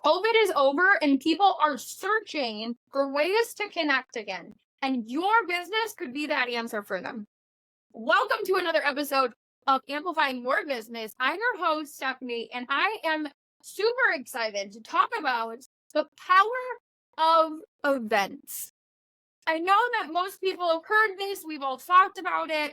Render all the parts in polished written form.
COVID is over and people are searching for ways to connect again. And your business could be that answer for them. Welcome to another episode of Amplifying Your Business. I'm your host, Stephanie, and I am super excited to talk about the power of events. I know that most people have heard this. We've all talked about it.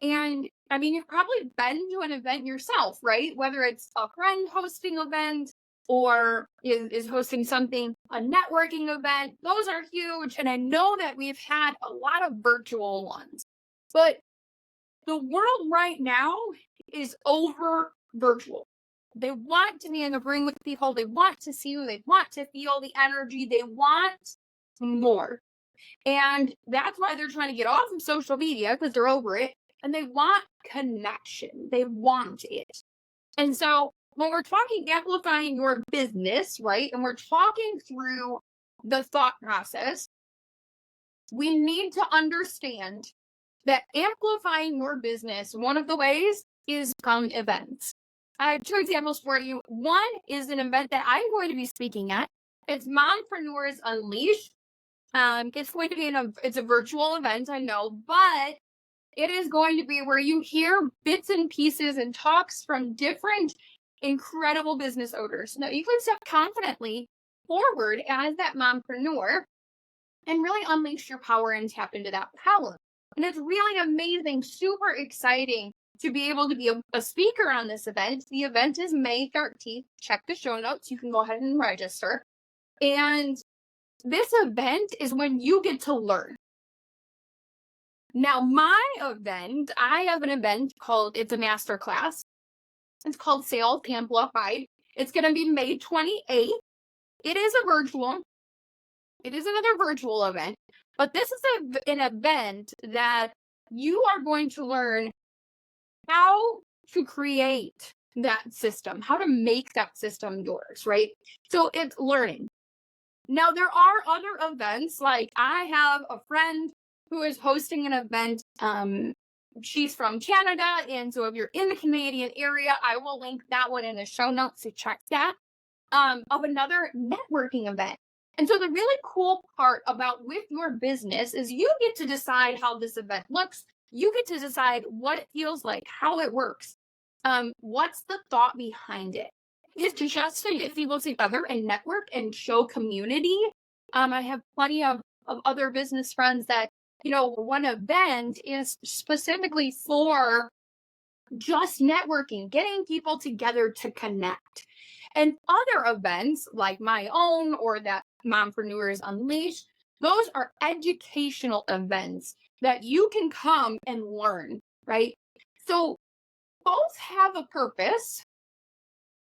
And I mean, you've probably been to an event yourself, right? Whether it's a friend hosting an event or is hosting something, a networking event. Those are huge. And I know that we've had a lot of virtual ones. But the world right now is over virtual. They want to be in the ring with people. They want to see you. They want to feel the energy. They want more. And that's why they're trying to get off of social media, because they're over it. And they want connection. They want it. And so when we're talking amplifying your business, right, and we're talking through the thought process, we need to understand that amplifying your business, one of the ways is from events. I have two examples for you. One is an event that I'm going to be speaking at. It's Mompreneurs Unleashed. It's going to be it's a virtual event, I know, but it is going to be where you hear bits and pieces and talks from different incredible business owners. Now you can step confidently forward as that mompreneur and really unleash your power and tap into that power. And it's really amazing, super exciting to be able to be a speaker on this event. The event is May 13th. Check the show notes. You can go ahead and register. And this event is when you get to learn. Now, my event, I have an event called, it's a masterclass. It's called Sales Amplified. It's going to be May 28th. It is a virtual. It is another virtual event. But this is an event that you are going to learn how to create that system, how to make that system yours, right? So it's learning. Now, there are other events, like I have a friend who is hosting an event. She's from Canada, and so if you're in the Canadian area, I will link that one in the show notes to check that, of another networking event. And so the really cool part about with your business is you get to decide how this event looks. You get to decide what it feels like, how it works. What's the thought behind it? It's just to get people together and network and show community. I have plenty of other business friends that, one event is specifically for just networking, getting people together to connect. And other events like my own or that Mompreneurs Unleashed, those are educational events that you can come and learn, right? So both have a purpose.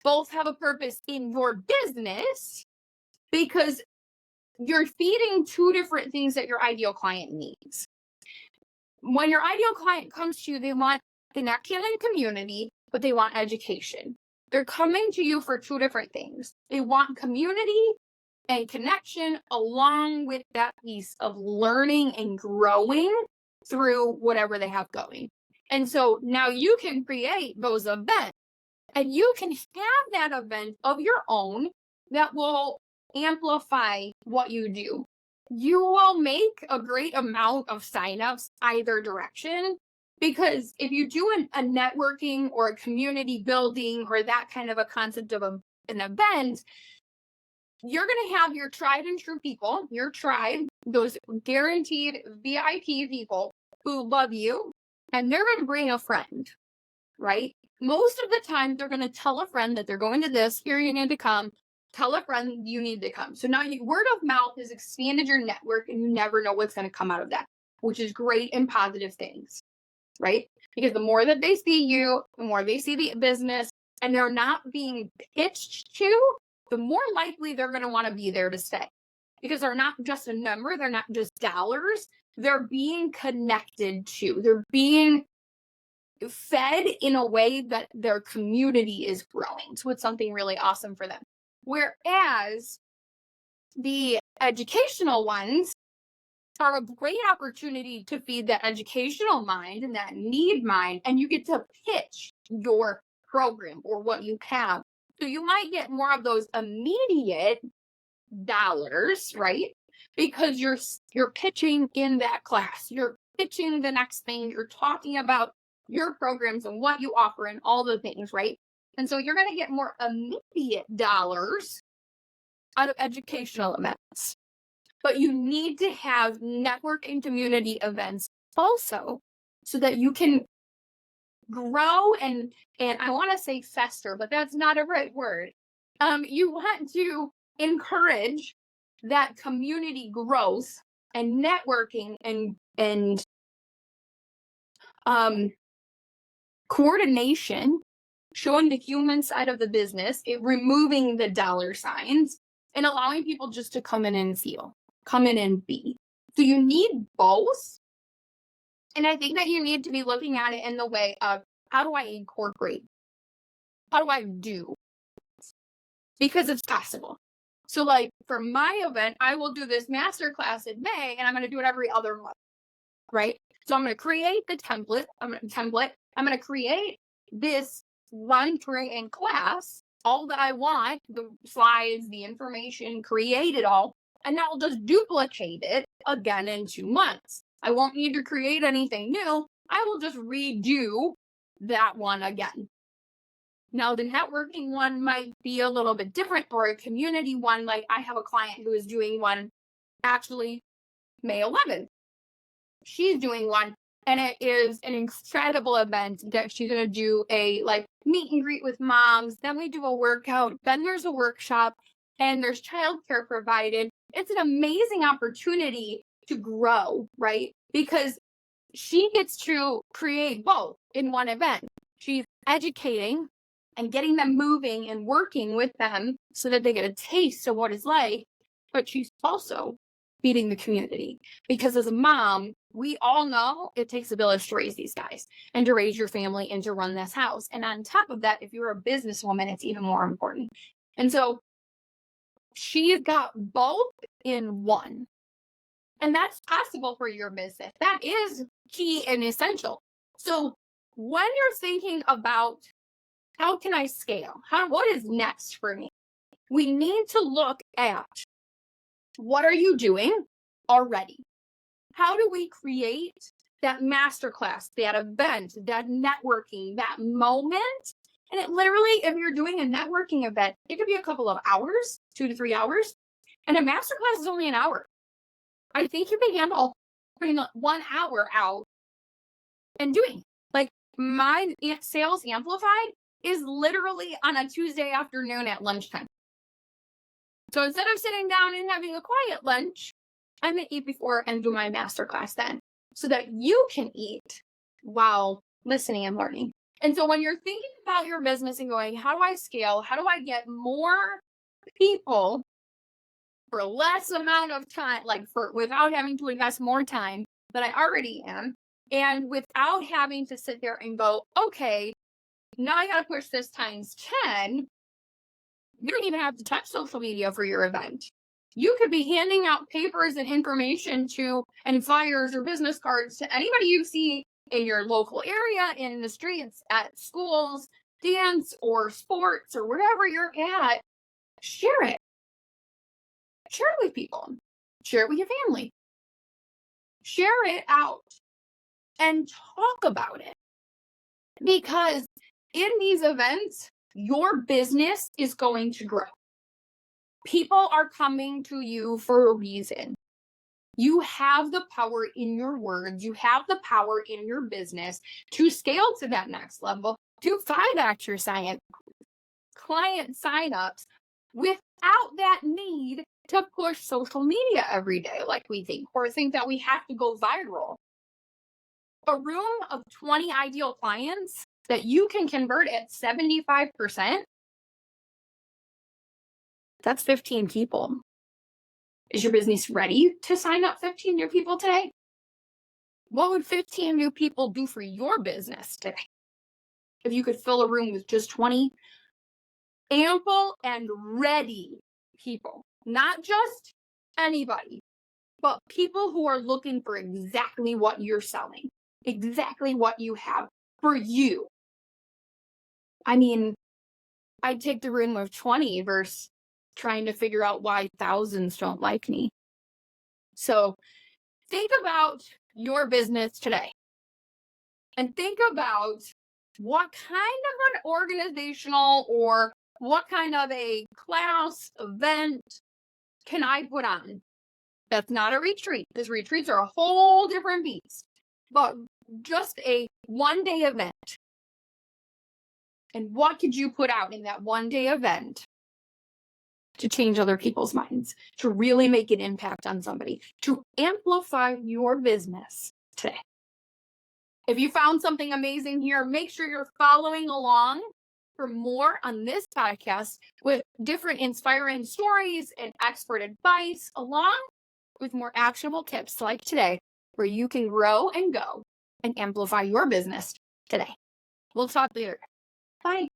Both have a purpose in your business because you're feeding two different things that your ideal client needs. When your ideal client comes to you, they want connection and community, but they want education. They're coming to you for two different things. They want community and connection along with that piece of learning and growing through whatever they have going. And so now you can create those events and you can have that event of your own that will amplify what you do. You will make a great amount of signups either direction. Because if you do a networking or a community building or that kind of a concept of an event, you're going to have your tried and true people, your tribe, those guaranteed VIP people who love you, and they're going to bring a friend, right? Most of the time, they're going to tell a friend that they're going to this, here you need to come, tell a friend you need to come. So now word of mouth has expanded your network and you never know what's going to come out of that, which is great and positive things. Right? Because the more that they see you, the more they see the business, and they're not being pitched to, the more likely they're going to want to be there to stay. Because they're not just a number, they're not just dollars, they're being connected to, they're being fed in a way that their community is growing. So it's something really awesome for them. Whereas the educational ones are a great opportunity to feed that educational mind and that need mind, and you get to pitch your program or what you have So you might get more of those immediate dollars, right? Because you're pitching in that class, you're pitching the next thing, you're talking about your programs and what you offer and all the things, right? And so you're going to get more immediate dollars out of educational events. But you need to have network and community events also so that you can grow and I want to say fester, but that's not a right word. You want to encourage that community growth and networking and coordination, showing the human side of the business, removing the dollar signs and allowing people just to come in and feel, come in and be. So you need both. And I think that you need to be looking at it in the way of, how do I incorporate? How do I do? Because it's possible. So like for my event, I will do this masterclass in May and I'm going to do it every other month, right? So I'm going to create the template. I'm going to create this one training class, all that I want, the slides, the information, create it all. And I'll just duplicate it again in 2 months. I won't need to create anything new. I will just redo that one again. Now, the networking one might be a little bit different, or a community one. Like I have a client who is doing one actually May 11th. She's doing one, and it is an incredible event that she's going to do a like meet and greet with moms. Then we do a workout. Then there's a workshop, and there's childcare provided. It's an amazing opportunity to grow, right? Because she gets to create both in one event. She's educating and getting them moving and working with them so that they get a taste of what it's like, but she's also feeding the community. Because as a mom, we all know it takes a village to raise these guys and to raise your family and to run this house. And on top of that, if you're a businesswoman, it's even more important. And so she's got both in one. And that's possible for your business. That is key and essential. So when you're thinking about how can I scale? What is next for me? We need to look at, what are you doing already? How do we create that masterclass, that event, that networking, that moment? And it literally, if you're doing a networking event, it could be a couple of hours, 2 to 3 hours. And a masterclass is only an hour. I think you can handle putting 1 hour out and doing. Like my Sales Amplified is literally on a Tuesday afternoon at lunchtime. So instead of sitting down and having a quiet lunch, I'm going to eat before and do my masterclass then, so that you can eat while listening and learning. And so when you're thinking about your business and going, how do I scale? How do I get more people for less amount of time, without having to invest more time than I already am, and without having to sit there and go, okay, now I got to push this times 10. You don't even have to touch social media for your event. You could be handing out papers and information and flyers or business cards to anybody you see in your local area, in the streets, at schools, dance or sports or wherever you're at. Share it. Share it with people. Share it with your family. Share it out and talk about it. Because in these events, your business is going to grow. People are coming to you for a reason. You have the power in your words. You have the power in your business to scale to that next level, to 5x your client signups without that need to push social media every day like we think, or think that we have to go viral. A room of 20 ideal clients that you can convert at 75%, that's 15 people. Is your business ready to sign up 15 new people today? What would 15 new people do for your business today? If you could fill a room with just 20 ample and ready people, not just anybody, but people who are looking for exactly what you're selling, exactly what you have for you. I mean, I'd take the room of 20 versus trying to figure out why thousands don't like me. So think about your business today and think about what kind of an organizational or what kind of a class event can I put on? That's not a retreat. These retreats are a whole different beast, but just a 1-day event. And what could you put out in that 1-day event to change other people's minds, to really make an impact on somebody, to amplify your business today? If you found something amazing here, make sure you're following along for more on this podcast with different inspiring stories and expert advice, along with more actionable tips like today, where you can grow and go and amplify your business today. We'll talk later. Bye.